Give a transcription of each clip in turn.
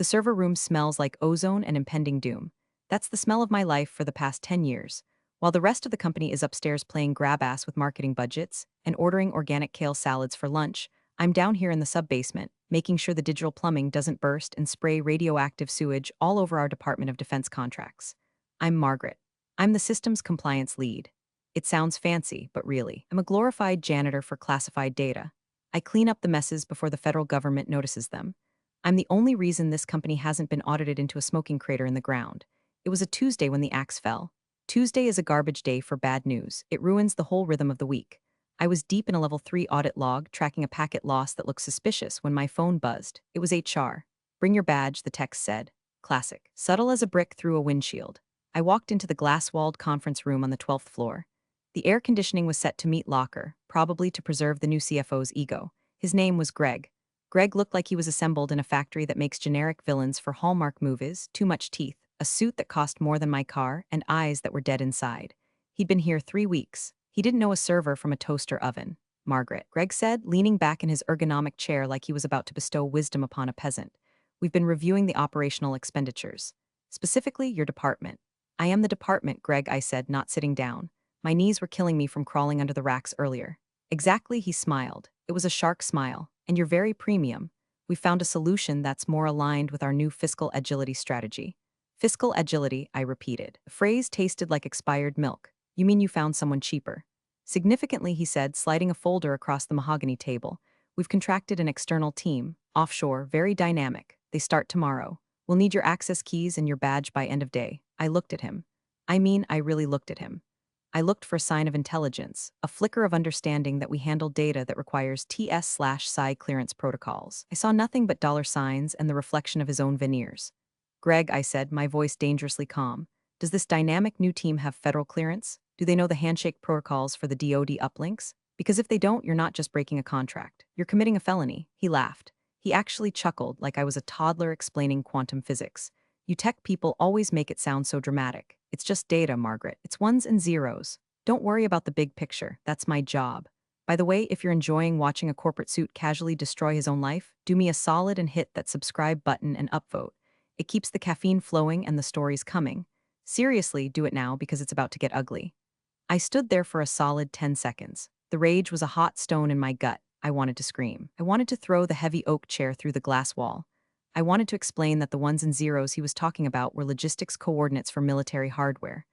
The server room smells like ozone and impending doom. That's the smell of my life for the past 10 years. While the rest of the company is upstairs playing grab ass with marketing budgets and ordering organic kale salads for lunch, I'm down here in the sub-basement, making sure the digital plumbing doesn't burst and spray radioactive sewage all over our Department of Defense contracts. I'm Margaret. I'm the systems compliance lead. It sounds fancy, but really, I'm a glorified janitor for classified data. I clean up the messes before the federal government notices them. I'm the only reason this company hasn't been audited into a smoking crater in the ground. It was a Tuesday when the axe fell. Tuesday is a garbage day for bad news. It ruins the whole rhythm of the week. I was deep in a level 3 audit log, tracking a packet loss that looked suspicious when my phone buzzed. It was HR. Bring your badge, the text said. Classic. Subtle as a brick through a windshield. I walked into the glass-walled conference room on the 12th floor. The air conditioning was set to meet locker, probably to preserve the new CFO's ego. His name was Greg. Greg looked like he was assembled in a factory that makes generic villains for Hallmark movies, too much teeth, a suit that cost more than my car, and eyes that were dead inside. He'd been here 3 weeks. He didn't know a server from a toaster oven. Margaret, Greg said, leaning back in his ergonomic chair like he was about to bestow wisdom upon a peasant. We've been reviewing the operational expenditures. Specifically, your department. I am the department, Greg, I said, not sitting down. My knees were killing me from crawling under the racks earlier. Exactly, he smiled. It was a shark smile. And you're very premium. We found a solution that's more aligned with our new fiscal agility strategy. Fiscal agility, I repeated. The phrase tasted like expired milk. You mean you found someone cheaper? Significantly, he said, sliding a folder across the mahogany table. We've contracted an external team, offshore, very dynamic. They start tomorrow. We'll need your access keys and your badge by end of day. I looked at him. I really looked at him. I looked for a sign of intelligence, a flicker of understanding that we handle data that requires TS/PSI clearance protocols. I saw nothing but dollar signs and the reflection of his own veneers. Greg, I said, my voice dangerously calm. Does this dynamic new team have federal clearance? Do they know the handshake protocols for the DoD uplinks? Because if they don't, you're not just breaking a contract. You're committing a felony. He laughed. He actually chuckled like I was a toddler explaining quantum physics. You tech people always make it sound so dramatic. It's just data, Margaret. It's ones and zeros. Don't worry about the big picture. That's my job. By the way, if you're enjoying watching a corporate suit casually destroy his own life, do me a solid and hit that subscribe button and upvote. It keeps the caffeine flowing and the stories coming. Seriously, do it now because it's about to get ugly. I stood there for a solid 10 seconds. The rage was a hot stone in my gut. I wanted to scream. I wanted to throw the heavy oak chair through the glass wall. I wanted to explain that the ones and zeros he was talking about were logistics coordinates for military hardware.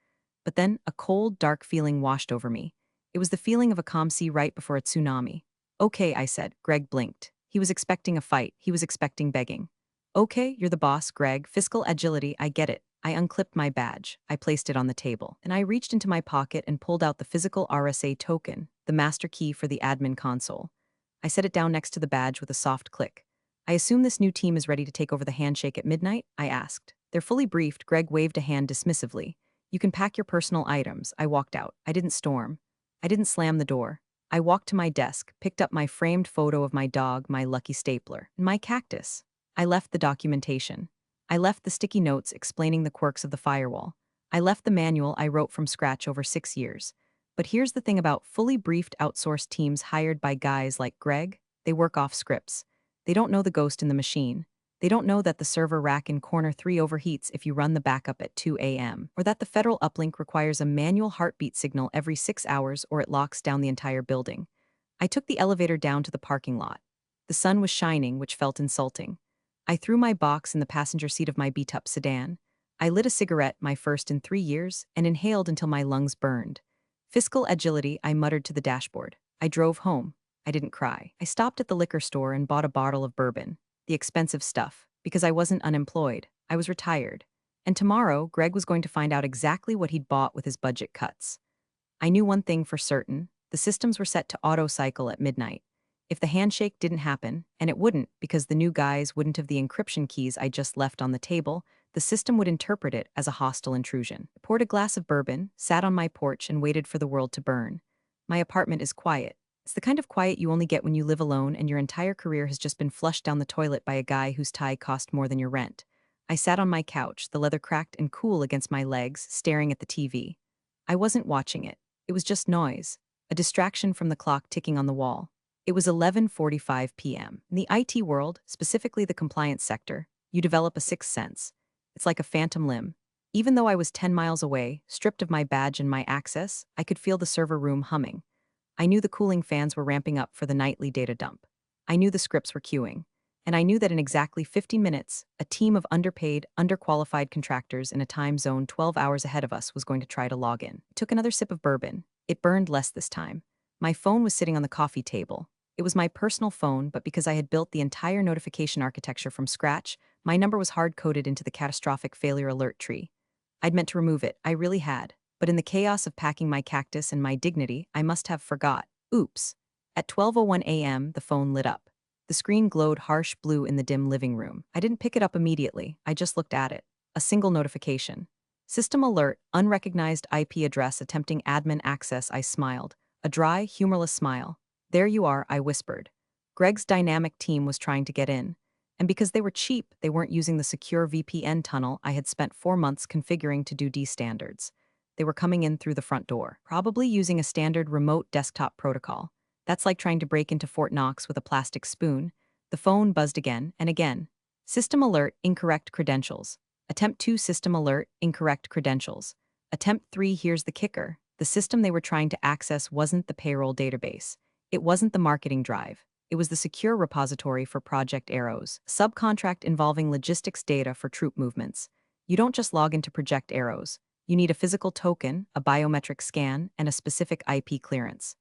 But then, a cold, dark feeling washed over me. It was the feeling of a calm sea right before a tsunami. Okay, I said. Greg blinked. He was expecting a fight. He was expecting begging. Okay, you're the boss, Greg. Fiscal agility, I get it. I unclipped my badge. I placed it on the table. And I reached into my pocket and pulled out the physical RSA token, the master key for the admin console. I set it down next to the badge with a soft click. I assume this new team is ready to take over the handshake at midnight? I asked. They're fully briefed. Greg waved a hand dismissively. You can pack your personal items. I walked out. I didn't storm. I didn't slam the door. I walked to my desk, picked up my framed photo of my dog, my lucky stapler, and my cactus. I left the documentation. I left the sticky notes explaining the quirks of the firewall. I left the manual I wrote from scratch over 6 years. But here's the thing about fully briefed outsourced teams hired by guys like Greg. They work off scripts. They don't know the ghost in the machine. They don't know that the server rack in corner 3 overheats if you run the backup at 2 a.m., or that the federal uplink requires a manual heartbeat signal every 6 hours or it locks down the entire building. I took the elevator down to the parking lot. The sun was shining, which felt insulting. I threw my box in the passenger seat of my beat-up sedan. I lit a cigarette, my first in 3 years, and inhaled until my lungs burned. Fiscal agility, I muttered to the dashboard. I drove home. I didn't cry. I stopped at the liquor store and bought a bottle of bourbon, the expensive stuff, because I wasn't unemployed. I was retired. And tomorrow, Greg was going to find out exactly what he'd bought with his budget cuts. I knew one thing for certain. The systems were set to auto-cycle at midnight. If the handshake didn't happen, and it wouldn't because the new guys wouldn't have the encryption keys I just left on the table, the system would interpret it as a hostile intrusion. I poured a glass of bourbon, sat on my porch, and waited for the world to burn. My apartment is quiet. It's the kind of quiet you only get when you live alone and your entire career has just been flushed down the toilet by a guy whose tie cost more than your rent. I sat on my couch, the leather cracked and cool against my legs, staring at the TV. I wasn't watching it. It was just noise, a distraction from the clock ticking on the wall. It was 11:45 p.m. In the IT world, specifically the compliance sector, You develop a sixth sense. It's like a phantom limb. Even though I was 10 miles away, stripped of my badge and my access, I could feel the server room humming. I knew the cooling fans were ramping up for the nightly data dump. I knew the scripts were queuing. And I knew that in exactly 50 minutes, a team of underpaid, underqualified contractors in a time zone 12 hours ahead of us was going to try to log in. I took another sip of bourbon. It burned less this time. My phone was sitting on the coffee table. It was my personal phone, but because I had built the entire notification architecture from scratch, my number was hard-coded into the catastrophic failure alert tree. I'd meant to remove it, I really had. But in the chaos of packing my cactus and my dignity, I must have forgot. Oops. At 12:01 a.m., the phone lit up. The screen glowed harsh blue in the dim living room. I didn't pick it up immediately, I just looked at it. A single notification. System alert, unrecognized IP address attempting admin access. I smiled. A dry, humorless smile. There you are, I whispered. Greg's dynamic team was trying to get in. And because they were cheap, they weren't using the secure VPN tunnel I had spent 4 months configuring to do D standards. They were coming in through the front door, probably using a standard remote desktop protocol. That's like trying to break into Fort Knox with a plastic spoon. The phone buzzed again and again. System alert, incorrect credentials. Attempt 2, system alert, incorrect credentials. Attempt 3, here's the kicker. The system they were trying to access wasn't the payroll database. It wasn't the marketing drive. It was the secure repository for Project Arrows, a subcontract involving logistics data for troop movements. You don't just log into Project Arrows. You need a physical token, a biometric scan, and a specific IP clearance.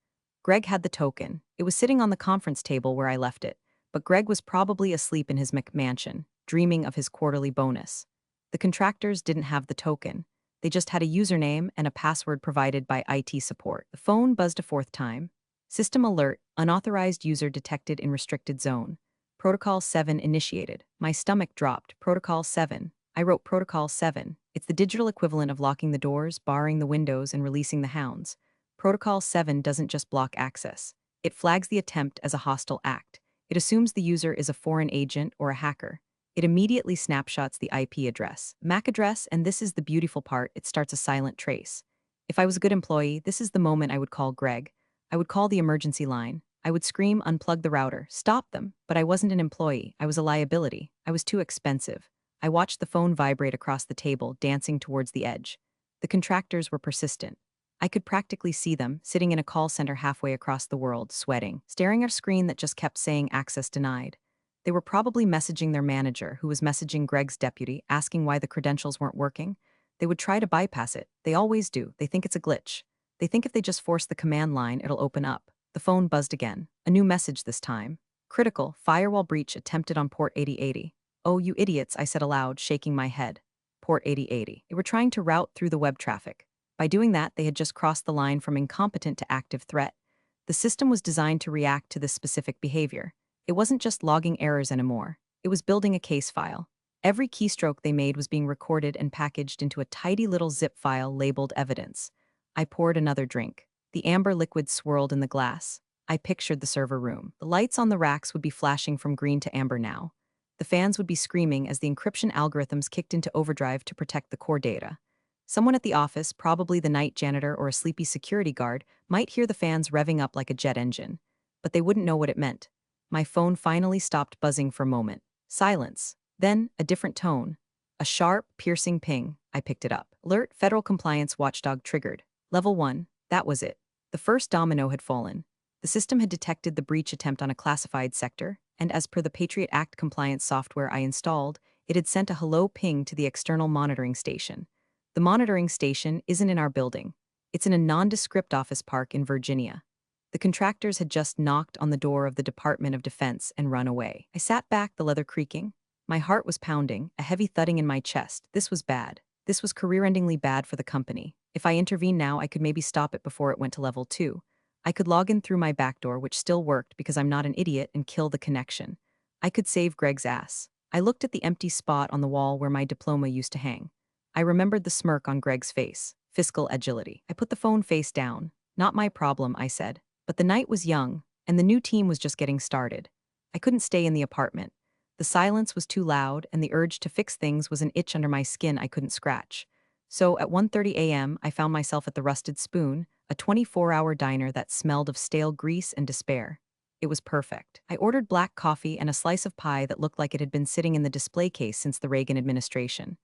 Greg had the token. It was sitting on the conference table where I left it, but Greg was probably asleep in his McMansion, dreaming of his quarterly bonus. The contractors didn't have the token. They just had a username and a password provided by IT support. The phone buzzed a fourth time. System alert, unauthorized user detected in restricted zone. Protocol 7 initiated. My stomach dropped. Protocol 7. I wrote Protocol 7. It's the digital equivalent of locking the doors, barring the windows, and releasing the hounds. Protocol 7 doesn't just block access. It flags the attempt as a hostile act. It assumes the user is a foreign agent or a hacker. It immediately snapshots the IP address, MAC address, and this is the beautiful part, it starts a silent trace. If I was a good employee, this is the moment I would call Greg. I would call the emergency line. I would scream, unplug the router, stop them. But I wasn't an employee. I was a liability. I was too expensive. I watched the phone vibrate across the table, dancing towards the edge. The contractors were persistent. I could practically see them, sitting in a call center halfway across the world, sweating, staring at a screen that just kept saying access denied. They were probably messaging their manager, who was messaging Greg's deputy, asking why the credentials weren't working. They would try to bypass it. They always do. They think it's a glitch. They think if they just force the command line, it'll open up. The phone buzzed again. A new message this time. Critical, firewall breach attempted on port 8080. Oh, you idiots, I said aloud, shaking my head. Port 8080. They were trying to route through the web traffic. By doing that, they had just crossed the line from incompetent to active threat. The system was designed to react to this specific behavior. It wasn't just logging errors anymore. It was building a case file. Every keystroke they made was being recorded and packaged into a tidy little zip file labeled evidence. I poured another drink. The amber liquid swirled in the glass. I pictured the server room. The lights on the racks would be flashing from green to amber now. The fans would be screaming as the encryption algorithms kicked into overdrive to protect the core data. Someone at the office, probably the night janitor or a sleepy security guard, might hear the fans revving up like a jet engine. But they wouldn't know what it meant. My phone finally stopped buzzing for a moment. Silence. Then, a different tone. A sharp, piercing ping. I picked it up. Alert, Federal Compliance Watchdog triggered. Level 1. That was it. The first domino had fallen. The system had detected the breach attempt on a classified sector, and as per the Patriot Act compliance software I installed, it had sent a hello ping to the external monitoring station. The monitoring station isn't in our building. It's in a nondescript office park in Virginia. The contractors had just knocked on the door of the Department of Defense and run away. I sat back, the leather creaking. My heart was pounding, a heavy thudding in my chest. This was bad. This was career-endingly bad for the company. If I intervened now, I could maybe stop it before it went to level 2. I could log in through my backdoor, which still worked because I'm not an idiot, and kill the connection. I could save Greg's ass. I looked at the empty spot on the wall where my diploma used to hang. I remembered the smirk on Greg's face. Fiscal agility. I put the phone face down. Not my problem, I said. But the night was young, and the new team was just getting started. I couldn't stay in the apartment. The silence was too loud, and the urge to fix things was an itch under my skin I couldn't scratch. So at 1:30 a.m., I found myself at the Rusted Spoon, a 24-hour diner that smelled of stale grease and despair. It was perfect. I ordered black coffee and a slice of pie that looked like it had been sitting in the display case since the Reagan administration.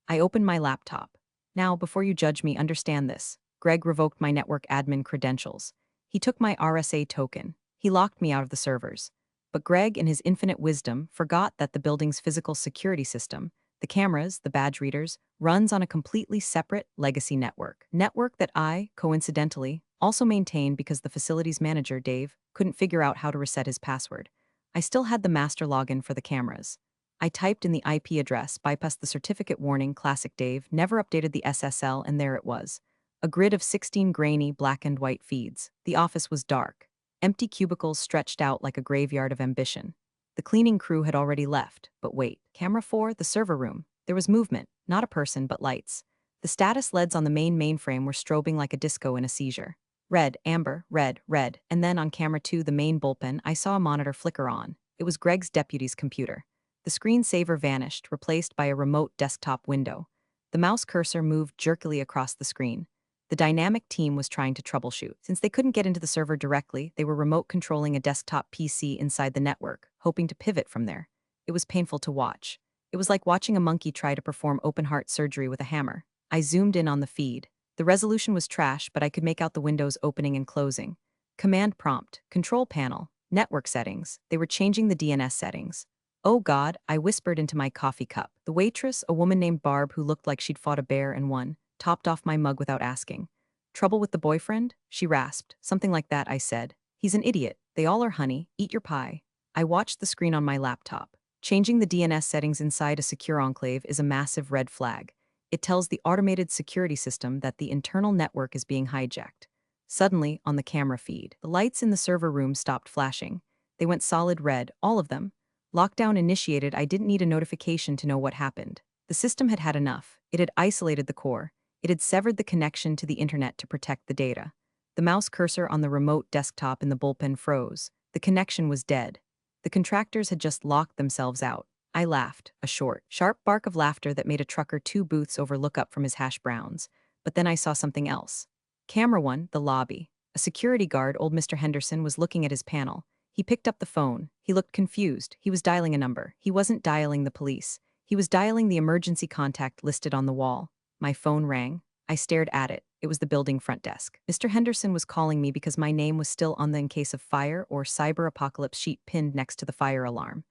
I opened my laptop. Now, before you judge me, understand this. Greg revoked my network admin credentials. He took my RSA token. He locked me out of the servers. But Greg, in his infinite wisdom, forgot that the building's physical security system, the cameras, the badge readers, runs on a completely separate legacy network. Network that I, coincidentally, also maintain because the facilities manager, Dave, couldn't figure out how to reset his password. I still had the master login for the cameras. I typed in the IP address, bypassed the certificate warning, classic Dave, never updated the SSL, and there it was. A grid of 16 grainy black and white feeds. The office was dark. Empty cubicles stretched out like a graveyard of ambition. The cleaning crew had already left, but wait. Camera 4, the server room. There was movement, not a person, but lights. The status LEDs on the main mainframe were strobing like a disco in a seizure. Red, amber, red, red, and then on camera 2, the main bullpen, I saw a monitor flicker on. It was Greg's deputy's computer. The screensaver vanished, replaced by a remote desktop window. The mouse cursor moved jerkily across the screen. The dynamic team was trying to troubleshoot. Since they couldn't get into the server directly, they were remote controlling a desktop PC inside the network, hoping to pivot from there. It was painful to watch. It was like watching a monkey try to perform open-heart surgery with a hammer. I zoomed in on the feed. The resolution was trash, but I could make out the windows opening and closing. Command prompt, control panel, network settings. They were changing the DNS settings. Oh God, I whispered into my coffee cup. The waitress, a woman named Barb who looked like she'd fought a bear and won, topped off my mug without asking. Trouble with the boyfriend? She rasped. Something like that, I said. He's an idiot. They all are, honey. Eat your pie. I watched the screen on my laptop. Changing the DNS settings inside a secure enclave is a massive red flag. It tells the automated security system that the internal network is being hijacked. Suddenly, on the camera feed, the lights in the server room stopped flashing. They went solid red, all of them. Lockdown initiated. I didn't need a notification to know what happened. The system had had enough. It had isolated the core. It had severed the connection to the internet to protect the data. The mouse cursor on the remote desktop in the bullpen froze. The connection was dead. The contractors had just locked themselves out. I laughed, a short, sharp bark of laughter that made a trucker 2 booths over look up from his hash browns. But then I saw something else. Camera 1, the lobby. A security guard, old Mr. Henderson, was looking at his panel. He picked up the phone. He looked confused. He was dialing a number. He wasn't dialing the police. He was dialing the emergency contact listed on the wall. My phone rang. I stared at it. It was the building front desk. Mr. Henderson was calling me because my name was still on the in case of fire or cyber apocalypse sheet pinned next to the fire alarm.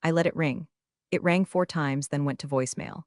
I let it ring. It rang 4 times, then went to voicemail.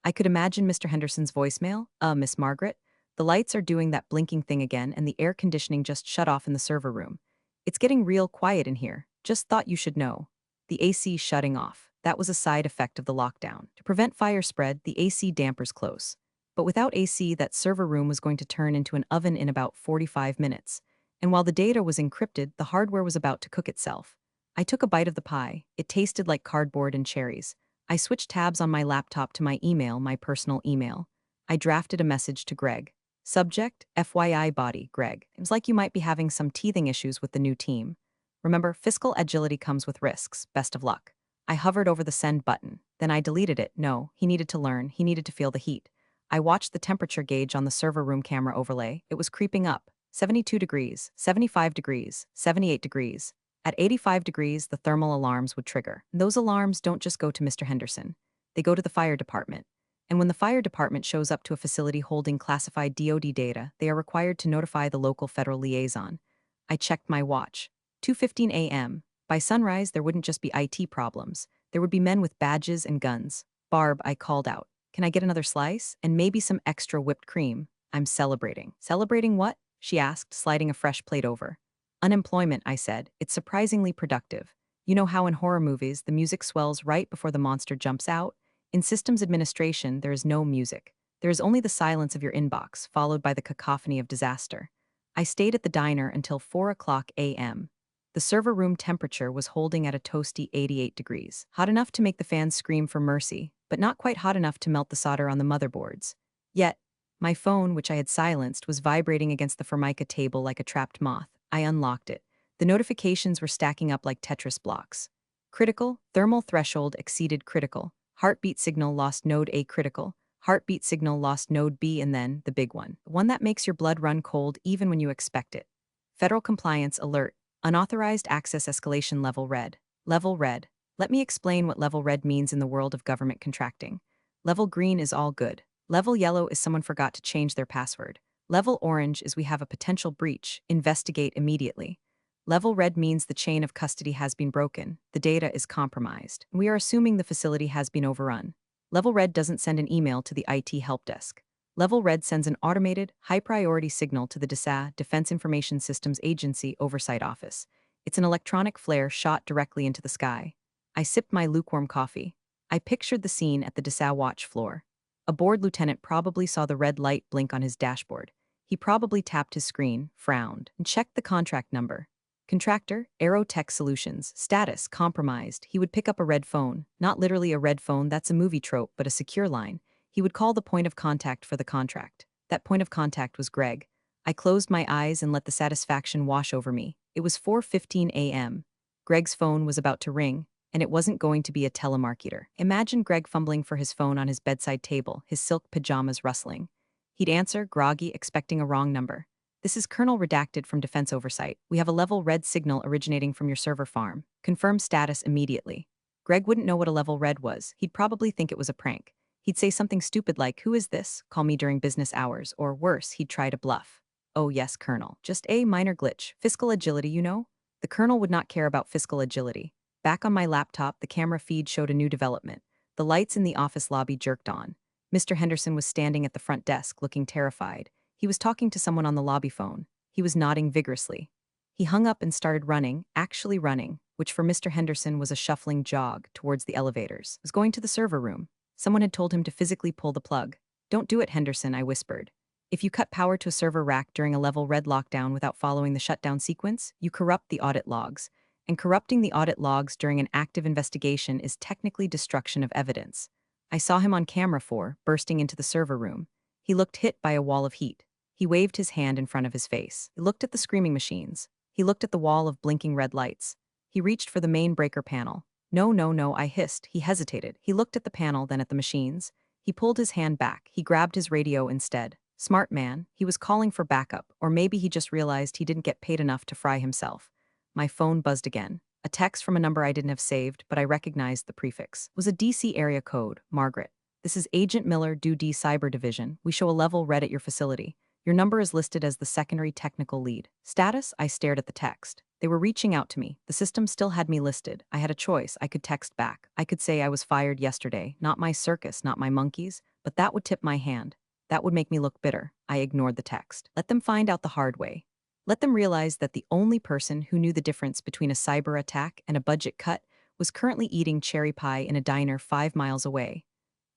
I could imagine Mr. Henderson's voicemail. Miss Margaret? The lights are doing that blinking thing again, and the air conditioning just shut off in the server room. It's getting real quiet in here. Just thought you should know. The AC shutting off. That was a side effect of the lockdown. To prevent fire spread, the AC dampers close. But without AC, that server room was going to turn into an oven in about 45 minutes. And while the data was encrypted, the hardware was about to cook itself. I took a bite of the pie. It tasted like cardboard and cherries. I switched tabs on my laptop to my email, my personal email. I drafted a message to Greg. Subject, FYI body, Greg. It was like you might be having some teething issues with the new team. Remember, fiscal agility comes with risks. Best of luck. I hovered over the send button. Then I deleted it. No, he needed to learn. He needed to feel the heat. I watched the temperature gauge on the server room camera overlay. It was creeping up. 72 degrees, 75 degrees, 78 degrees. At 85 degrees, the thermal alarms would trigger. Those alarms don't just go to Mr. Henderson. They go to the fire department. And when the fire department shows up to a facility holding classified DoD data, they are required to notify the local federal liaison. I checked my watch. 2:15 a.m. By sunrise, there wouldn't just be IT problems. There would be men with badges and guns. Barb, I called out. Can I get another slice? And maybe some extra whipped cream. I'm celebrating. Celebrating what? She asked, sliding a fresh plate over. Unemployment, I said. It's surprisingly productive. You know how in horror movies, the music swells right before the monster jumps out? In systems administration, there is no music. There is only the silence of your inbox, followed by the cacophony of disaster. I stayed at the diner until 4:00 a.m. The server room temperature was holding at a toasty 88 degrees, hot enough to make the fans scream for mercy, but not quite hot enough to melt the solder on the motherboards. Yet, my phone, which I had silenced, was vibrating against the Formica table like a trapped moth. I unlocked it. The notifications were stacking up like Tetris blocks. Critical, thermal threshold exceeded critical. Heartbeat signal lost node A critical. Heartbeat signal lost node B, and then the big one. The one that makes your blood run cold even when you expect it. Federal compliance alert. Unauthorized access escalation level red. Level red. Let me explain what level red means in the world of government contracting. Level green is all good. Level yellow is someone forgot to change their password. Level orange is we have a potential breach, investigate immediately. Level red means the chain of custody has been broken, the data is compromised. We are assuming the facility has been overrun. Level red doesn't send an email to the IT help desk. Level red sends an automated, high-priority signal to the DSA, Defense Information Systems Agency Oversight Office. It's an electronic flare shot directly into the sky. I sipped my lukewarm coffee. I pictured the scene at the DSA watch floor. A board lieutenant probably saw the red light blink on his dashboard. He probably tapped his screen, frowned, and checked the contract number. Contractor, Aerotech Solutions, status, compromised. He would pick up a red phone. Not literally a red phone, that's a movie trope, but a secure line. He would call the point of contact for the contract. That point of contact was Greg. I closed my eyes and let the satisfaction wash over me. It was 4:15 a.m. Greg's phone was about to ring, and it wasn't going to be a telemarketer. Imagine Greg fumbling for his phone on his bedside table, his silk pajamas rustling. He'd answer, groggy, expecting a wrong number. This is Colonel Redacted from Defense Oversight. We have a level red signal originating from your server farm. Confirm status immediately. Greg wouldn't know what a level red was. He'd probably think it was a prank. He'd say something stupid like, "Who is this? Call me during business hours," or worse, he'd try to bluff. "Oh yes, Colonel. Just a minor glitch. Fiscal agility, you know?" The Colonel would not care about fiscal agility. Back on my laptop, the camera feed showed a new development. The lights in the office lobby jerked on. Mr. Henderson was standing at the front desk, looking terrified. He was talking to someone on the lobby phone. He was nodding vigorously. He hung up and started running, actually running, which for Mr. Henderson was a shuffling jog towards the elevators. He was going to the server room. Someone had told him to physically pull the plug. "Don't do it, Henderson," I whispered. "If you cut power to a server rack during a level red lockdown without following the shutdown sequence, you corrupt the audit logs. And corrupting the audit logs during an active investigation is technically destruction of evidence." I saw him on camera bursting into the server room. He looked hit by a wall of heat. He waved his hand in front of his face. He looked at the screaming machines. He looked at the wall of blinking red lights. He reached for the main breaker panel. "No, no, no," I hissed. He hesitated. He looked at the panel, then at the machines. He pulled his hand back. He grabbed his radio instead. Smart man. He was calling for backup, or maybe he just realized he didn't get paid enough to fry himself. My phone buzzed again. A text from a number I didn't have saved, but I recognized the prefix. It was a DC area code, Margaret. "This is Agent Miller, due D Cyber Division. We show a level red at your facility. Your number is listed as the secondary technical lead. Status?" I stared at the text. They were reaching out to me. The system still had me listed. I had a choice. I could text back. I could say I was fired yesterday. Not my circus, not my monkeys. But that would tip my hand. That would make me look bitter. I ignored the text. Let them find out the hard way. Let them realize that the only person who knew the difference between a cyber attack and a budget cut was currently eating cherry pie in a diner 5 miles away.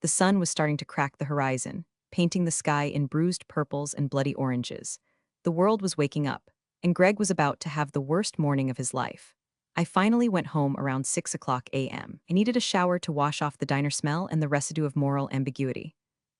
The sun was starting to crack the horizon, painting the sky in bruised purples and bloody oranges. The world was waking up, and Greg was about to have the worst morning of his life. I finally went home around 6 o'clock a.m. I needed a shower to wash off the diner smell and the residue of moral ambiguity.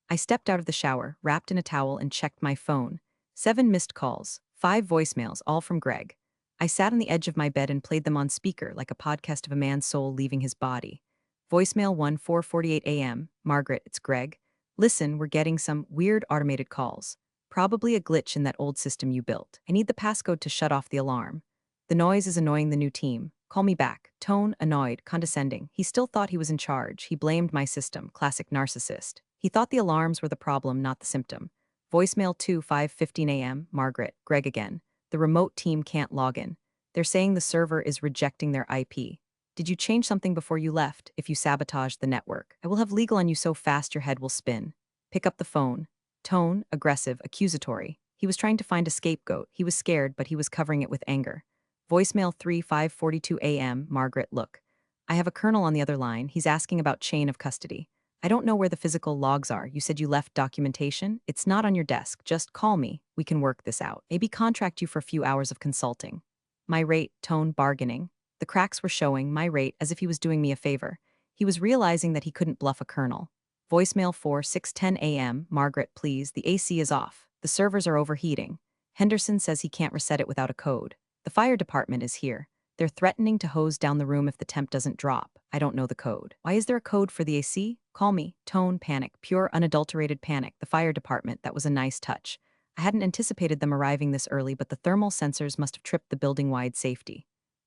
I stepped out of the shower, wrapped in a towel, and checked my phone. 7 missed calls, 5 voicemails, all from Greg. I sat on the edge of my bed and played them on speaker like a podcast of a man's soul leaving his body. Voicemail 1, 4:48 a.m. "Margaret, it's Greg. Listen, we're getting some weird automated calls. Probably a glitch in that old system you built. I need the passcode to shut off the alarm. The noise is annoying the new team. Call me back." Tone, annoyed, condescending. He still thought he was in charge. He blamed my system. Classic narcissist. He thought the alarms were the problem, not the symptom. Voicemail 2, 5:15 a.m. "Margaret, Greg again. The remote team can't log in. They're saying the server is rejecting their IP. Did you change something before you left? If you sabotage the network, I will have legal on you so fast your head will spin. Pick up the phone." Tone, aggressive, accusatory. He was trying to find a scapegoat. He was scared, but he was covering it with anger. Voicemail 3, 5:42 a.m. "Margaret, look. I have a colonel on the other line. He's asking about chain of custody. I don't know where the physical logs are. You said you left documentation? It's not on your desk. Just call me. We can work this out. Maybe contract you for a few hours of consulting." My rate, tone, bargaining. The cracks were showing, my rate, as if he was doing me a favor. He was realizing that he couldn't bluff a colonel. Voicemail 4, 6:10 a.m. "Margaret, please, the AC is off. The servers are overheating. Henderson says he can't reset it without a code. The fire department is here. They're threatening to hose down the room if the temp doesn't drop. I don't know the code. Why is there a code for the AC? Call me." Tone, panic, pure unadulterated panic. The fire department, that was a nice touch. I hadn't anticipated them arriving this early, but the thermal sensors must have tripped the building-wide safety.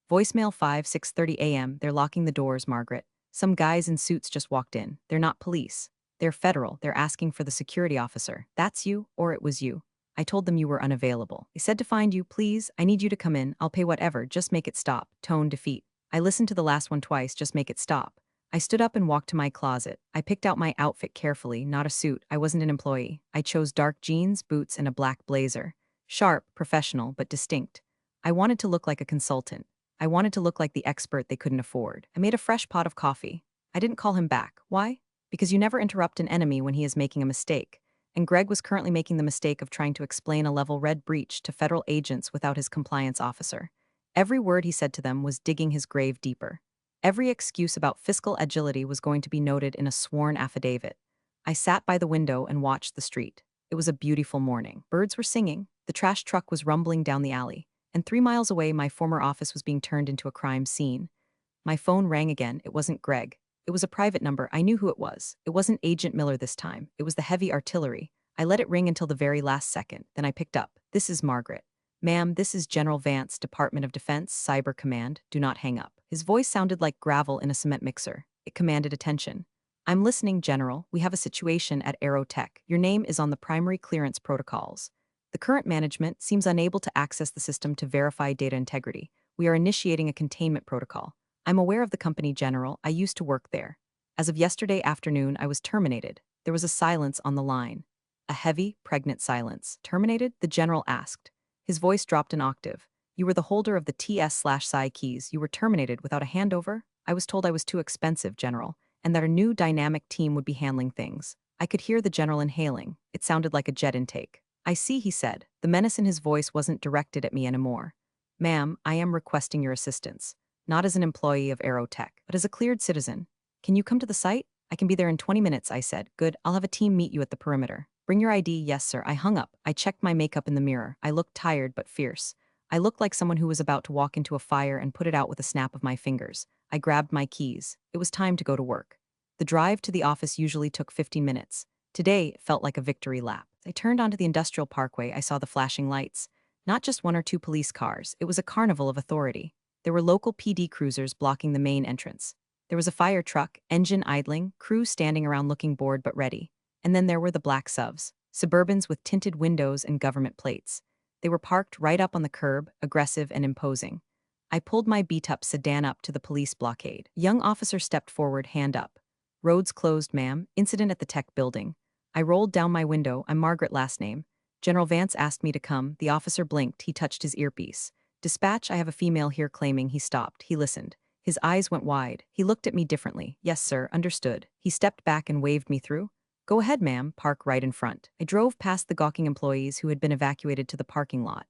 Voicemail 6:30 a.m. They're locking the doors, Margaret. Some guys in suits just walked in. They're not police. They're federal. They're asking for the security officer. That's you, or it was you. I told them you were unavailable. They said to find you, please. I need you to come in. I'll pay whatever. Just make it stop. Tone defeat. I listened to the last one twice. Just make it stop. I stood up and walked to my closet. I picked out my outfit carefully, not a suit. I wasn't an employee. I chose dark jeans, boots, and a black blazer. Sharp, professional, but distinct. I wanted to look like a consultant. I wanted to look like the expert they couldn't afford. I made a fresh pot of coffee. I didn't call him back. Why? Because you never interrupt an enemy when he is making a mistake. And Greg was currently making the mistake of trying to explain a level red breach to federal agents without his compliance officer. Every word he said to them was digging his grave deeper. Every excuse about fiscal agility was going to be noted in a sworn affidavit. I sat by the window and watched the street. It was a beautiful morning. Birds were singing, the trash truck was rumbling down the alley, and 3 miles away my former office was being turned into a crime scene. My phone rang again. It wasn't Greg. It was a private number. I knew who it was. It wasn't Agent Miller this time. It was the heavy artillery. I let it ring until the very last second. Then I picked up. This is Margaret. Ma'am, this is General Vance, Department of Defense, Cyber Command. Do not hang up. His voice sounded like gravel in a cement mixer. It commanded attention. I'm listening, General. We have a situation at Aerotech. Your name is on the primary clearance protocols. The current management seems unable to access the system to verify data integrity. We are initiating a containment protocol. I'm aware of the company, General. I used to work there. As of yesterday afternoon, I was terminated. There was a silence on the line. A heavy, pregnant silence. Terminated? The General asked. His voice dropped an octave. You were the holder of the TS/Psi keys. You were terminated without a handover? I was told I was too expensive, General, and that a new dynamic team would be handling things. I could hear the General inhaling. It sounded like a jet intake. I see, he said. The menace in his voice wasn't directed at me anymore. Ma'am, I am requesting your assistance. Not as an employee of Aerotech, but as a cleared citizen. Can you come to the site? I can be there in 20 minutes, I said. Good, I'll have a team meet you at the perimeter. Bring your ID. Yes, sir. I hung up. I checked my makeup in the mirror. I looked tired but fierce. I looked like someone who was about to walk into a fire and put it out with a snap of my fingers. I grabbed my keys. It was time to go to work. The drive to the office usually took 15 minutes. Today, it felt like a victory lap. As I turned onto the industrial parkway, I saw the flashing lights. Not just one or two police cars. It was a carnival of authority. There were local PD cruisers blocking the main entrance. There was a fire truck, engine idling, crew standing around looking bored but ready. And then there were the black SUVs, Suburbans with tinted windows and government plates. They were parked right up on the curb, aggressive and imposing. I pulled my beat-up sedan up to the police blockade. A young officer stepped forward, hand up. Roads closed, ma'am. Incident at the tech building. I rolled down my window. I'm Margaret, last name. General Vance asked me to come. The officer blinked. He touched his earpiece. Dispatch, I have a female here claiming. He stopped. He listened. His eyes went wide. He looked at me differently. Yes, sir, understood. He stepped back and waved me through. Go ahead, ma'am. Park right in front. I drove past the gawking employees who had been evacuated to the parking lot.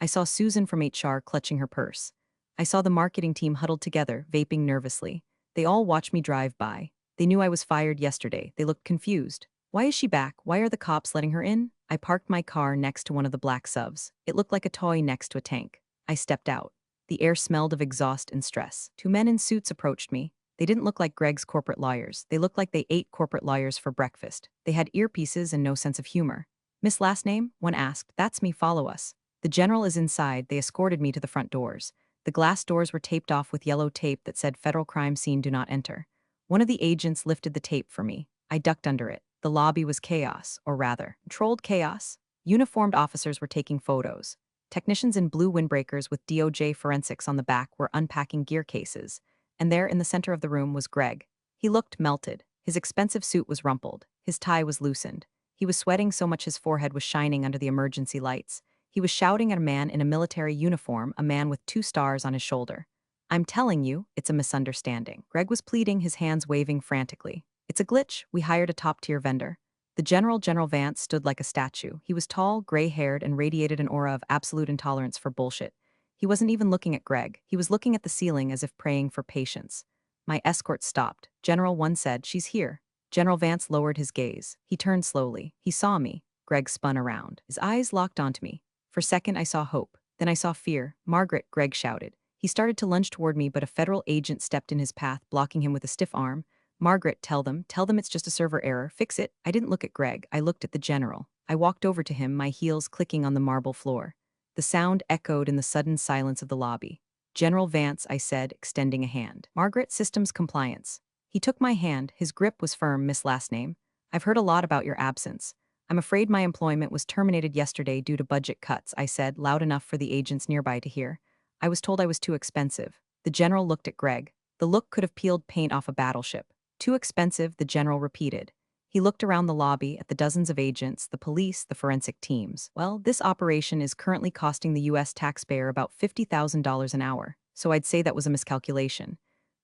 I saw Susan from HR clutching her purse. I saw the marketing team huddled together, vaping nervously. They all watched me drive by. They knew I was fired yesterday. They looked confused. Why is she back? Why are the cops letting her in? I parked my car next to one of the black SUVs. It looked like a toy next to a tank. I stepped out. The air smelled of exhaust and stress. Two men in suits approached me. They didn't look like Greg's corporate lawyers. They looked like they ate corporate lawyers for breakfast. They had earpieces and no sense of humor. Miss Last Name? One asked. That's me, follow us. The General is inside. They escorted me to the front doors. The glass doors were taped off with yellow tape that said Federal Crime Scene Do Not Enter. One of the agents lifted the tape for me. I ducked under it. The lobby was chaos, or rather, controlled chaos. Uniformed officers were taking photos. Technicians in blue windbreakers with DOJ forensics on the back were unpacking gear cases. And there in the center of the room was Greg. He looked melted. His expensive suit was rumpled. His tie was loosened. He was sweating so much his forehead was shining under the emergency lights. He was shouting at a man in a military uniform, a man with 2 stars on his shoulder. I'm telling you, it's a misunderstanding. Greg was pleading, his hands waving frantically. It's a glitch. We hired a top-tier vendor. The General Vance stood like a statue. He was tall, gray-haired, and radiated an aura of absolute intolerance for bullshit. He wasn't even looking at Greg. He was looking at the ceiling as if praying for patience. My escort stopped. General One said, she's here. General Vance lowered his gaze. He turned slowly. He saw me. Greg spun around. His eyes locked onto me. For a second, I saw hope. Then I saw fear. Margaret, Greg shouted. He started to lunge toward me, but a federal agent stepped in his path, blocking him with a stiff arm. Margaret, tell them it's just a server error. Fix it. I didn't look at Greg. I looked at the General. I walked over to him, my heels clicking on the marble floor. The sound echoed in the sudden silence of the lobby. "General Vance," I said, extending a hand. "Margaret, systems compliance." He took my hand, his grip was firm, Miss Last Name. "I've heard a lot about your absence. I'm afraid my employment was terminated yesterday due to budget cuts," I said, loud enough for the agents nearby to hear. "I was told I was too expensive." The general looked at Greg. The look could have peeled paint off a battleship. "Too expensive," the general repeated. He looked around the lobby at the dozens of agents, the police, the forensic teams. "Well, this operation is currently costing the U.S. taxpayer about $50,000 an hour, so I'd say that was a miscalculation."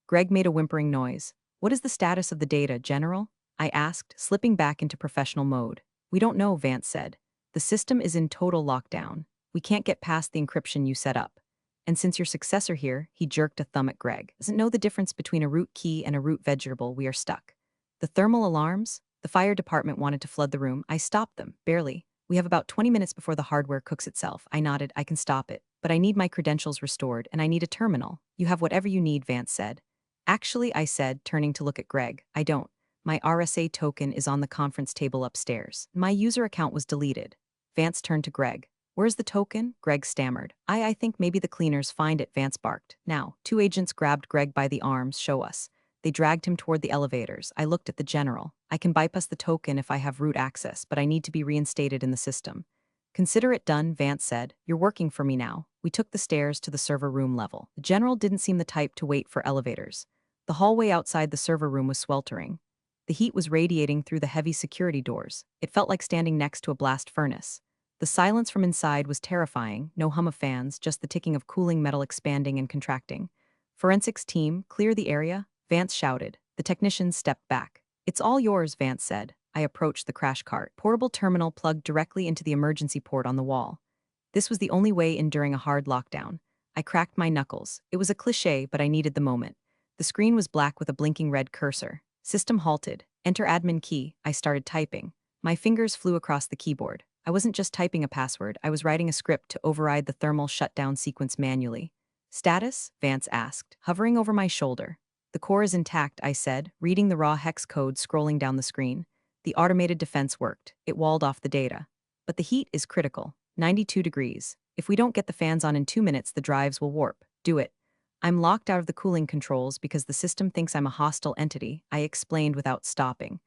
Greg made a whimpering noise. "What is the status of the data, General?" I asked, slipping back into professional mode. "We don't know," Vance said. "The system is in total lockdown. We can't get past the encryption you set up. And since your successor here," he jerked a thumb at Greg, "doesn't know the difference between a root key and a root vegetable, we are stuck." "The thermal alarms?" "The fire department wanted to flood the room. I stopped them, barely. We have about 20 minutes before the hardware cooks itself." I nodded. "I can stop it. But I need my credentials restored, and I need a terminal." "You have whatever you need," Vance said. "Actually," I said, turning to look at Greg, "I don't. My RSA token is on the conference table upstairs. My user account was deleted." Vance turned to Greg. "Where's the token?" Greg stammered. I think maybe the cleaners find it," Vance barked. "Now." Two agents grabbed Greg by the arms. "Show us." They dragged him toward the elevators. I looked at the general. "I can bypass the token if I have root access, but I need to be reinstated in the system." "Consider it done," Vance said. "You're working for me now." We took the stairs to the server room level. The general didn't seem the type to wait for elevators. The hallway outside the server room was sweltering. The heat was radiating through the heavy security doors. It felt like standing next to a blast furnace. The silence from inside was terrifying, no hum of fans, just the ticking of cooling metal expanding and contracting. "Forensics team, clear the area," Vance shouted. The technicians stepped back. "It's all yours," Vance said. I approached the crash cart. Portable terminal plugged directly into the emergency port on the wall. This was the only way in during a hard lockdown. I cracked my knuckles. It was a cliché, but I needed the moment. The screen was black with a blinking red cursor. System halted. "Enter admin key." I started typing. My fingers flew across the keyboard. I wasn't just typing a password, I was writing a script to override the thermal shutdown sequence manually. "Status?" Vance asked, hovering over my shoulder. "The core is intact," I said, reading the raw hex code scrolling down the screen. The automated defense worked. It walled off the data. "But the heat is critical. 92 degrees. If we don't get the fans on in 2 minutes, the drives will warp." "Do it." "I'm locked out of the cooling controls because the system thinks I'm a hostile entity," I explained without stopping.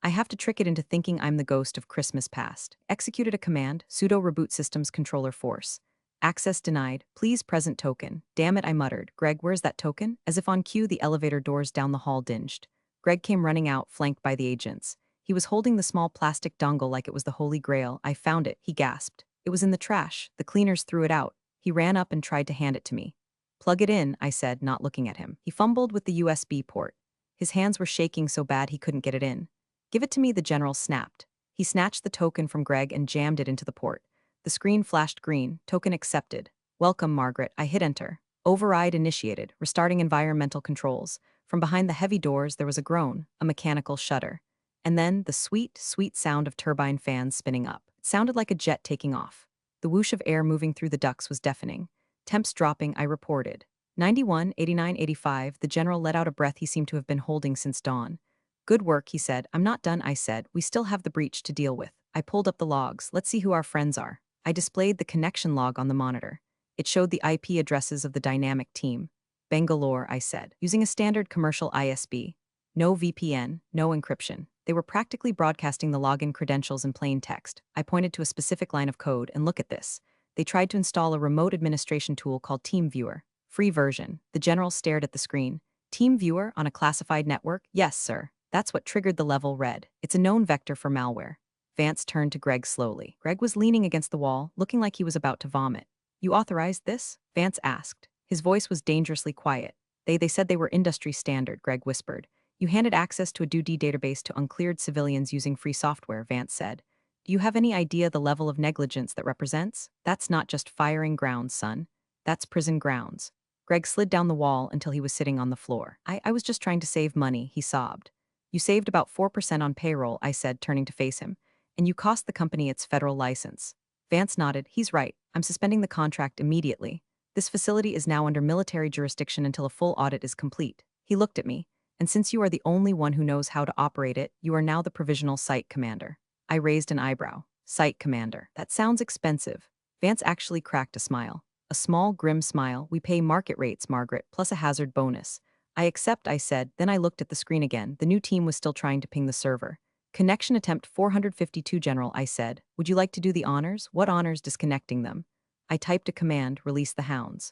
"I have to trick it into thinking I'm the ghost of Christmas past." Executed a command, sudo reboot systems controller force. "Access denied. Please present token." "Damn it," I muttered. "Greg, where's that token?" As if on cue, the elevator doors down the hall dinged. Greg came running out, flanked by the agents. He was holding the small plastic dongle like it was the Holy Grail. "I found it," he gasped. "It was in the trash. The cleaners threw it out." He ran up and tried to hand it to me. "Plug it in," I said, not looking at him. He fumbled with the USB port. His hands were shaking so bad he couldn't get it in. "Give it to me," the general snapped. He snatched the token from Greg and jammed it into the port. The screen flashed green. "Token accepted." "Welcome, Margaret." I hit enter. Override initiated, restarting environmental controls. From behind the heavy doors there was a groan, a mechanical shudder. And then the sweet, sweet sound of turbine fans spinning up. It sounded like a jet taking off. The whoosh of air moving through the ducts was deafening. Temps dropping, I reported. 91, 89, 85, the general let out a breath he seemed to have been holding since dawn. "Good work," he said. "I'm not done," I said. "We still have the breach to deal with." I pulled up the logs. "Let's see who our friends are." I displayed the connection log on the monitor. It showed the IP addresses of the dynamic team. "Bangalore," I said, using a standard commercial ISB. No VPN, no encryption. They were practically broadcasting the login credentials in plain text. I pointed to a specific line of code, and look at this. They tried to install a remote administration tool called TeamViewer. Free version. The general stared at the screen. "TeamViewer on a classified network?" "Yes, sir. That's what triggered the level red. It's a known vector for malware." Vance turned to Greg slowly. Greg was leaning against the wall, looking like he was about to vomit. "You authorized this?" Vance asked. His voice was dangerously quiet. They said they were industry standard," Greg whispered. "You handed access to a DoD database to uncleared civilians using free software," Vance said. "Do you have any idea the level of negligence that represents? That's not just firing grounds, son. That's prison grounds." Greg slid down the wall until he was sitting on the floor. I was just trying to save money," he sobbed. "You saved about 4% on payroll," I said, turning to face him. "And you cost the company its federal license." Vance nodded. "He's right. I'm suspending the contract immediately. This facility is now under military jurisdiction until a full audit is complete." He looked at me. "And since you are the only one who knows how to operate it, you are now the provisional site commander." I raised an eyebrow. Site commander. That sounds expensive. Vance actually cracked a smile. A small, grim smile. We pay market rates, Margaret, plus a hazard bonus. I accept, I said, then I looked at the screen again. The new team was still trying to ping the server. Connection attempt 452, General, I said. Would you like to do the honors? What honors disconnecting them? I typed a command, release the hounds.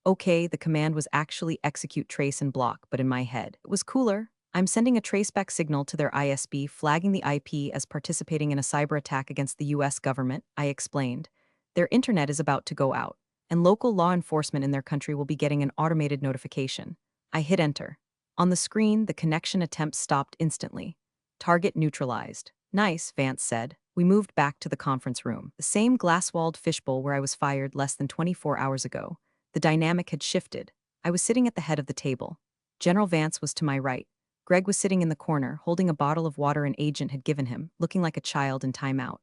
Okay, the command was actually execute, trace, and block, but in my head, it was cooler. I'm sending a traceback signal to their ISP, flagging the IP as participating in a cyber attack against the US government, I explained. Their internet is about to go out, and local law enforcement in their country will be getting an automated notification. I hit enter. On the screen, the connection attempt stopped instantly. Target neutralized. Nice, Vance said. We moved back to the conference room, the same glass-walled fishbowl where I was fired less than 24 hours ago. The dynamic had shifted. I was sitting at the head of the table. General Vance was to my right. Greg was sitting in the corner, holding a bottle of water an agent had given him, looking like a child in timeout.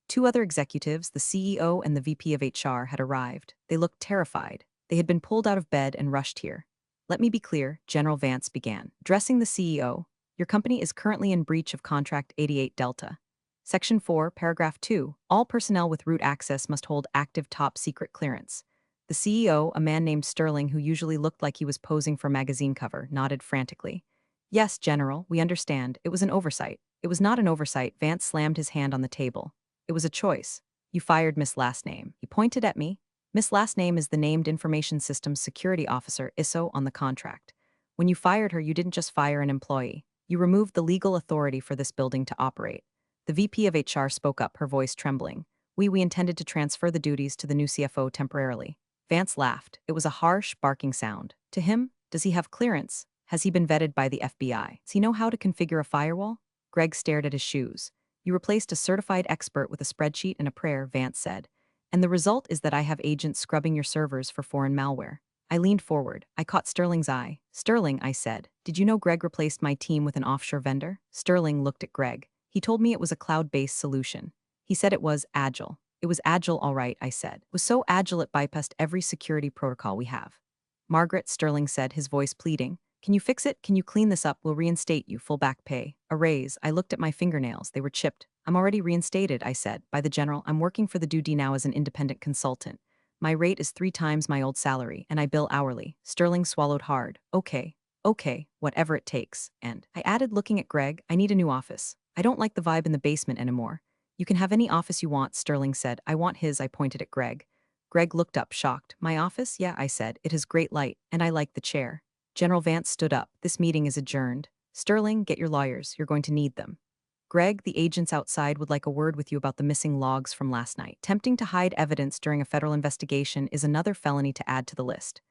Two other executives, the CEO and the VP of HR, had arrived. They looked terrified. They had been pulled out of bed and rushed here. Let me be clear, General Vance began. Addressing the CEO, your company is currently in breach of Contract 88 Delta. Section 4, Paragraph 2, all personnel with root access must hold active top secret clearance. The CEO, a man named Sterling who usually looked like he was posing for a magazine cover, nodded frantically. Yes, General, we understand. It was an oversight. It was not an oversight. Vance slammed his hand on the table. It was a choice. You fired Miss Last Name. He pointed at me. Miss Last Name is the named Information Systems Security Officer, ISO, on the contract. When you fired her, you didn't just fire an employee. You removed the legal authority for this building to operate. The VP of HR spoke up, her voice trembling. We intended to transfer the duties to the new CFO temporarily. Vance laughed. It was a harsh, barking sound. To him, does he have clearance? Has he been vetted by the FBI? Does he know how to configure a firewall? Greg stared at his shoes. You replaced a certified expert with a spreadsheet and a prayer, Vance said. And the result is that I have agents scrubbing your servers for foreign malware. I leaned forward. I caught Sterling's eye. Sterling, I said, did you know Greg replaced my team with an offshore vendor? Sterling looked at Greg. He told me it was a cloud-based solution. He said it was agile. It was agile, all right, I said. It was so agile it bypassed every security protocol we have. Margaret, Sterling said, his voice pleading. Can you fix it? Can you clean this up? We'll reinstate you, full back pay. A raise. I looked at my fingernails. They were chipped. I'm already reinstated, I said. By the General, I'm working for the Duty now as an independent consultant. My rate is 3 times my old salary, and I bill hourly. Sterling swallowed hard. Okay, whatever it takes. And I added, looking at Greg, I need a new office. I don't like the vibe in the basement anymore. You can have any office you want, Sterling said. I want his, I pointed at Greg. Greg looked up, shocked. My office? Yeah, I said. It has great light, and I like the chair. General Vance stood up. This meeting is adjourned. Sterling, get your lawyers. You're going to need them. Greg, the agents outside would like a word with you about the missing logs from last night. Attempting to hide evidence during a federal investigation is another felony to add to the list.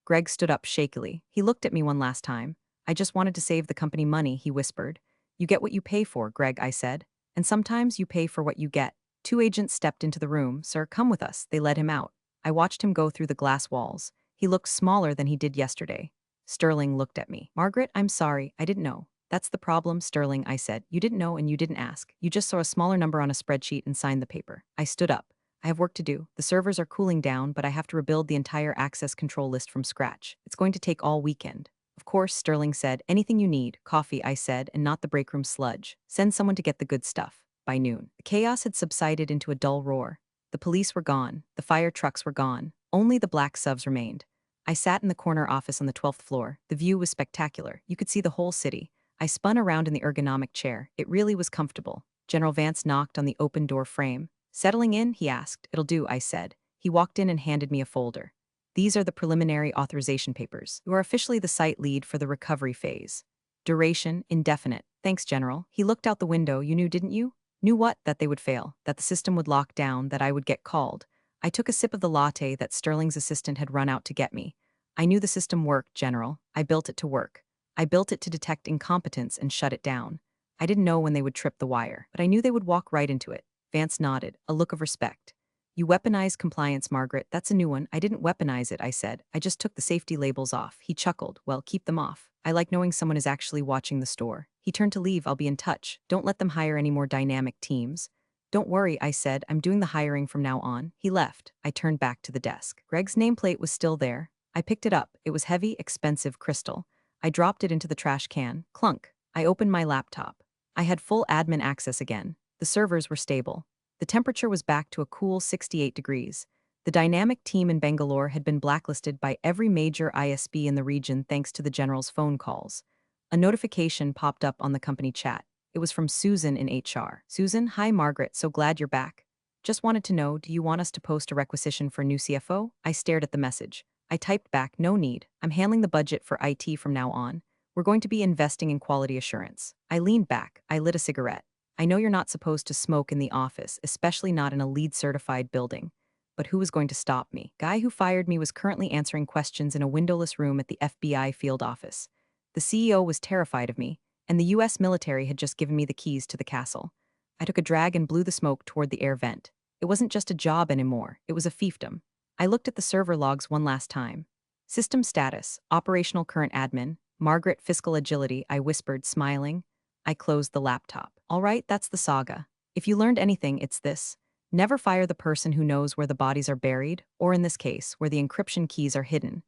Greg stood up shakily. He looked at me one last time. I just wanted to save the company money, he whispered. You get what you pay for, Greg, I said. And sometimes you pay for what you get. 2 agents stepped into the room. Sir, come with us. They led him out. I watched him go through the glass walls. He looked smaller than he did yesterday. Sterling looked at me. Margaret, I'm sorry. I didn't know. That's the problem, Sterling, I said. You didn't know and you didn't ask. You just saw a smaller number on a spreadsheet and signed the paper. I stood up. I have work to do. The servers are cooling down, but I have to rebuild the entire access control list from scratch. It's going to take all weekend. Of course, Sterling said. Anything you need. Coffee, I said, and not the break room sludge. Send someone to get the good stuff. By noon, the chaos had subsided into a dull roar. The police were gone. The fire trucks were gone. Only the black subs remained. I sat in the corner office on the 12th floor. The view was spectacular. You could see the whole city. I spun around in the ergonomic chair. It really was comfortable. General Vance knocked on the open door frame. Settling in, he asked. It'll do, I said. He walked in and handed me a folder. These are the preliminary authorization papers. You are officially the site lead for the recovery phase. Duration, indefinite. Thanks, General. He looked out the window. You knew, didn't you? Knew what? That they would fail. That the system would lock down. That I would get called. I took a sip of the latte that Sterling's assistant had run out to get me. I knew the system worked, General. I built it to work. I built it to detect incompetence and shut it down. I didn't know when they would trip the wire, but I knew they would walk right into it. Vance nodded, a look of respect. You weaponized compliance, Margaret. That's a new one. I didn't weaponize it, I said. I just took the safety labels off. He chuckled. Well, keep them off. I like knowing someone is actually watching the store. He turned to leave. I'll be in touch. Don't let them hire any more dynamic teams. Don't worry, I said. I'm doing the hiring from now on. He left. I turned back to the desk. Greg's nameplate was still there. I picked it up. It was heavy, expensive crystal. I dropped it into the trash can. Clunk. I opened my laptop. I had full admin access again. The servers were stable. The temperature was back to a cool 68 degrees. The dynamic team in Bangalore had been blacklisted by every major ISP in the region thanks to the general's phone calls. A notification popped up on the company chat. It was from Susan in HR. Susan, hi Margaret, so glad you're back. Just wanted to know, do you want us to post a requisition for a new CFO? I stared at the message. I typed back, no need. I'm handling the budget for IT from now on. We're going to be investing in quality assurance. I leaned back. I lit a cigarette. I know you're not supposed to smoke in the office, especially not in a LEED-certified building. But who was going to stop me? Guy who fired me was currently answering questions in a windowless room at the FBI field office. The CEO was terrified of me, and the US military had just given me the keys to the castle. I took a drag and blew the smoke toward the air vent. It wasn't just a job anymore, it was a fiefdom. I looked at the server logs one last time. System status, operational current admin, Margaret fiscal agility, I whispered, smiling. I closed the laptop. All right, that's the saga. If you learned anything, it's this. Never fire the person who knows where the bodies are buried, or in this case, where the encryption keys are hidden.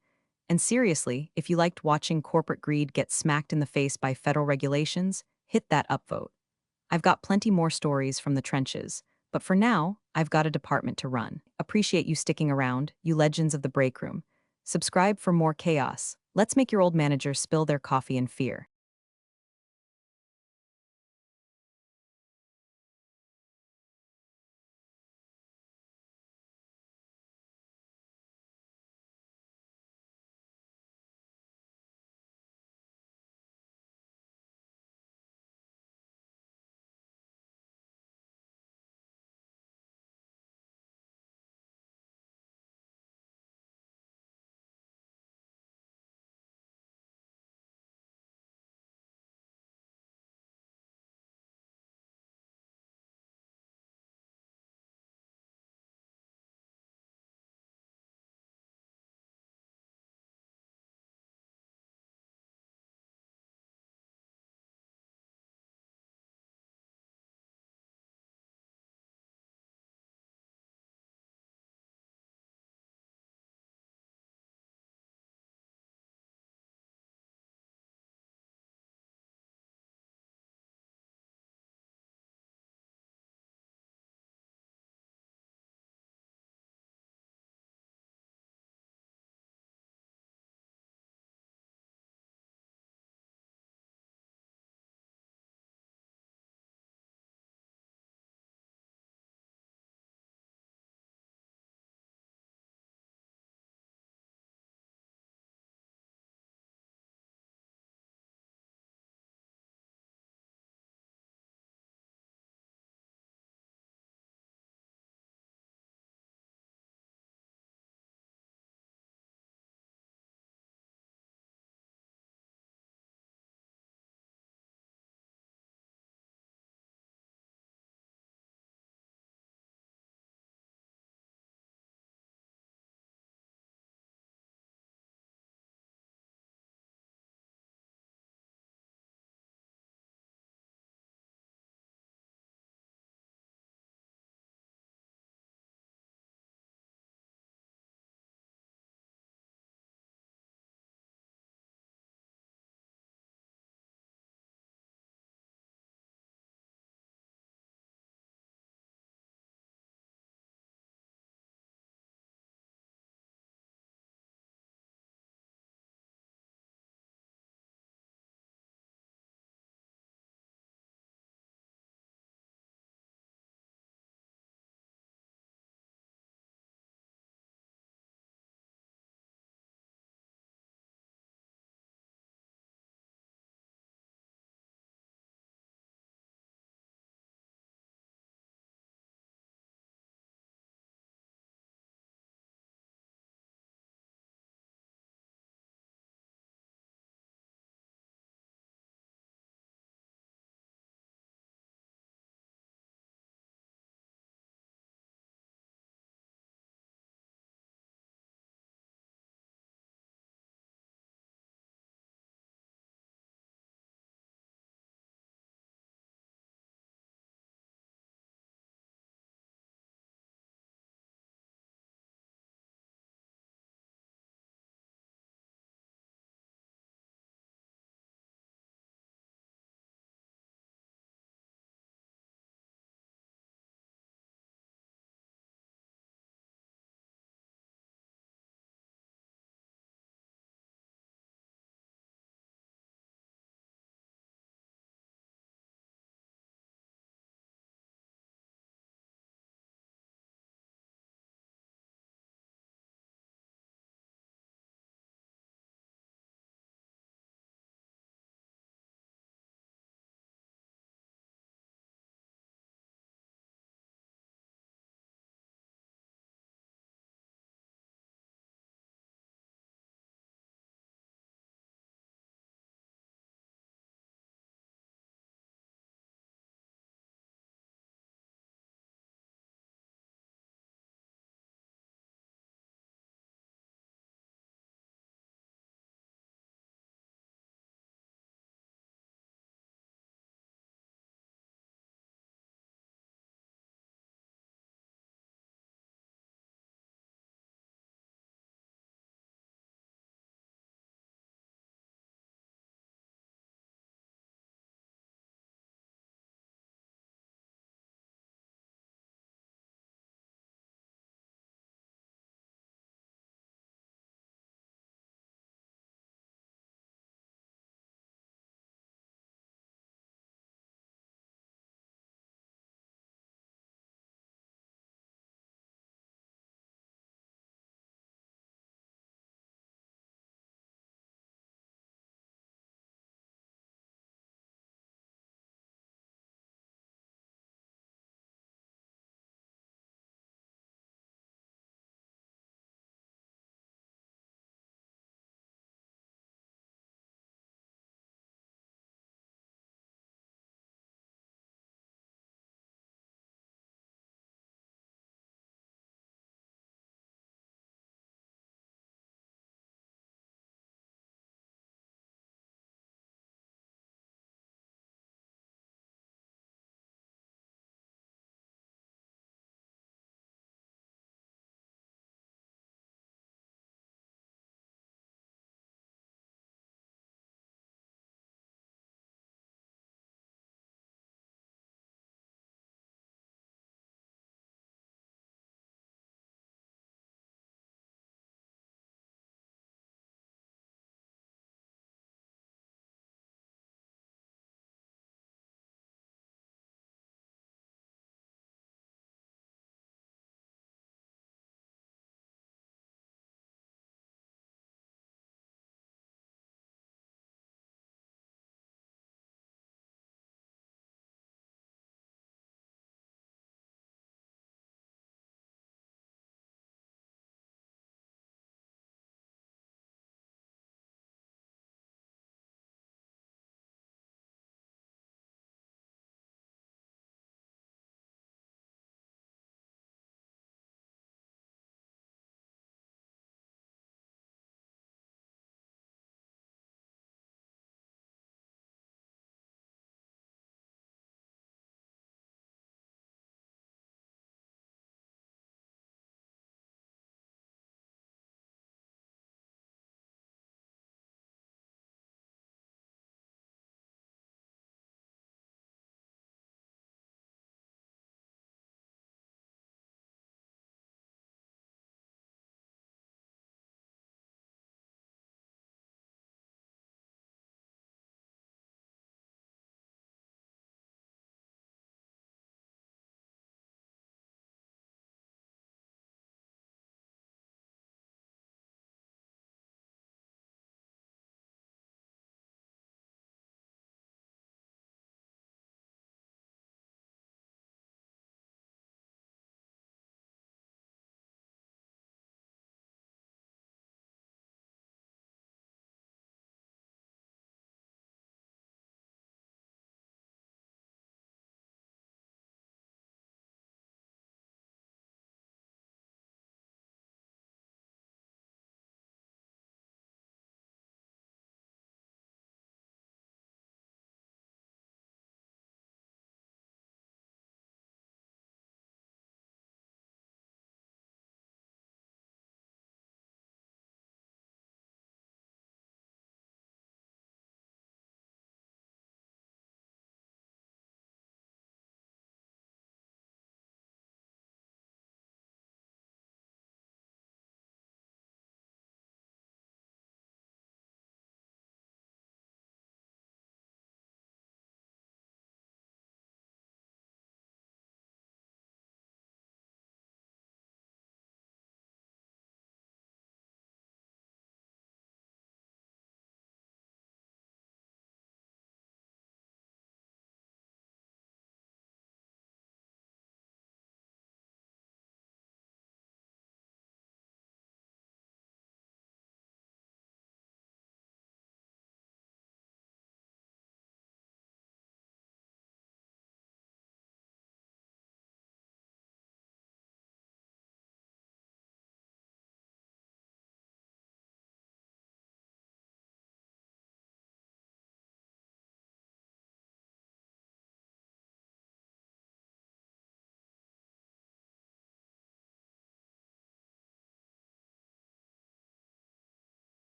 And seriously, if you liked watching corporate greed get smacked in the face by federal regulations, hit that upvote. I've got plenty more stories from the trenches, but for now, I've got a department to run. Appreciate you sticking around, you legends of the break room. Subscribe for more chaos. Let's make your old managers spill their coffee in fear.